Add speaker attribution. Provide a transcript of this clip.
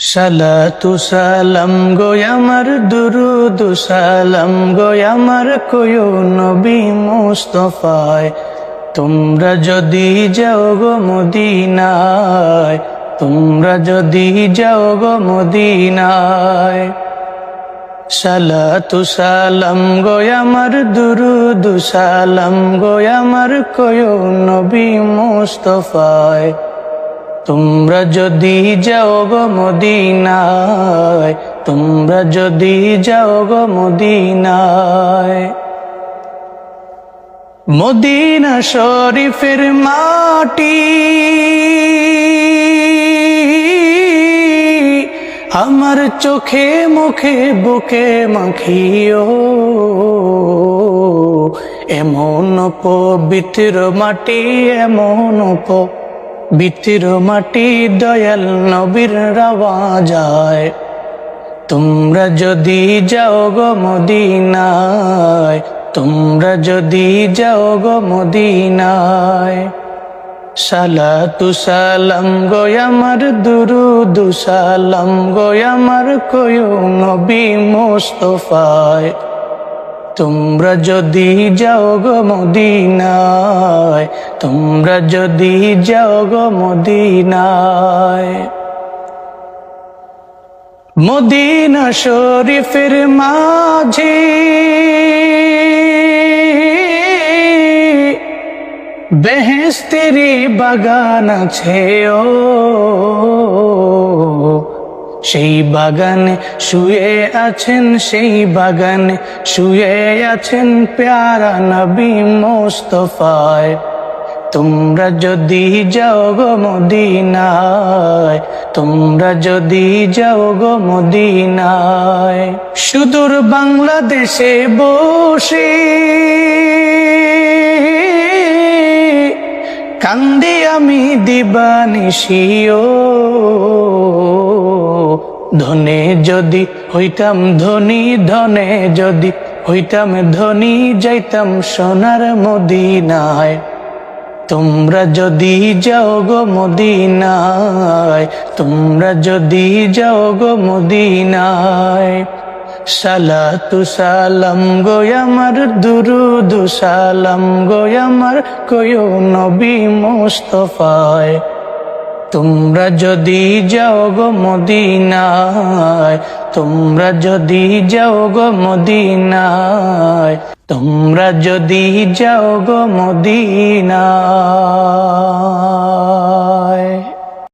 Speaker 1: সালাতু সালাম গো আমার দুরুদ সালাম গো আমার কয়ো নবী মুস্তাফায়। তোমরা যদি যাও গো মদিনায়, তোমরা যদি যাও গো মদিনায়। সালাতু সালাম গো আমার দুরুদ সালাম গো আমার কয়ো নবী মুস্তাফায়। তোমরা যদি যাও গো মদিনায়, তোমরা যদি যাও গো মদিনায়। মদিনা শরীফের মাটি আমার চোখে মুখে বুকে মাখিও, এমন পবিত্র মাটি, এমন পবিত্র মাটি দয়াল নবীর রাওয়া যায়। তোমরা যদি যাও গো মদিনায়, তোমরা যদি যাও গো মদিনায়। সালাতু সালাম গো আমার দুরুদ সালাম গো আমার কয়ো নবী মুস্তাফায়। তোমরা যদি যাও গো মদিনায়, তোমরা যদি যাও গো মদিনায়। মদিনা শরীফের মাঝে বেহেশতেরি বাগান আছে ও, সেই বাগানে শুয়ে আছেন, সেই বাগানে শুয়ে আছেন প্যারা নবী মুস্তাফায়। তোমরা যদি যাও গো মদিনায়, তোমরা যদি যাও গো মদিনায়। সুদূর বাংলাদেশে বসে কান্দি আমি দিবানিশিও, ধনে যদি হইতাম ধনী, ধনে যদি হইতাম ধনী, যাইতাম সোনার মদিনায়। তোমরা যদি যাও গো মদিনায়, তোমরা যদি যাও গো মদিনায়। সালাতু সালাম গো আমার দুরুদ সালাম গো আমার কয়ো নবী মুস্তাফায়। তোমরা যদি যাও গো মদিনায়, তোমরা যদি যাও গো মদিনায়, তোমরা যদি যাও গো মদিনায়।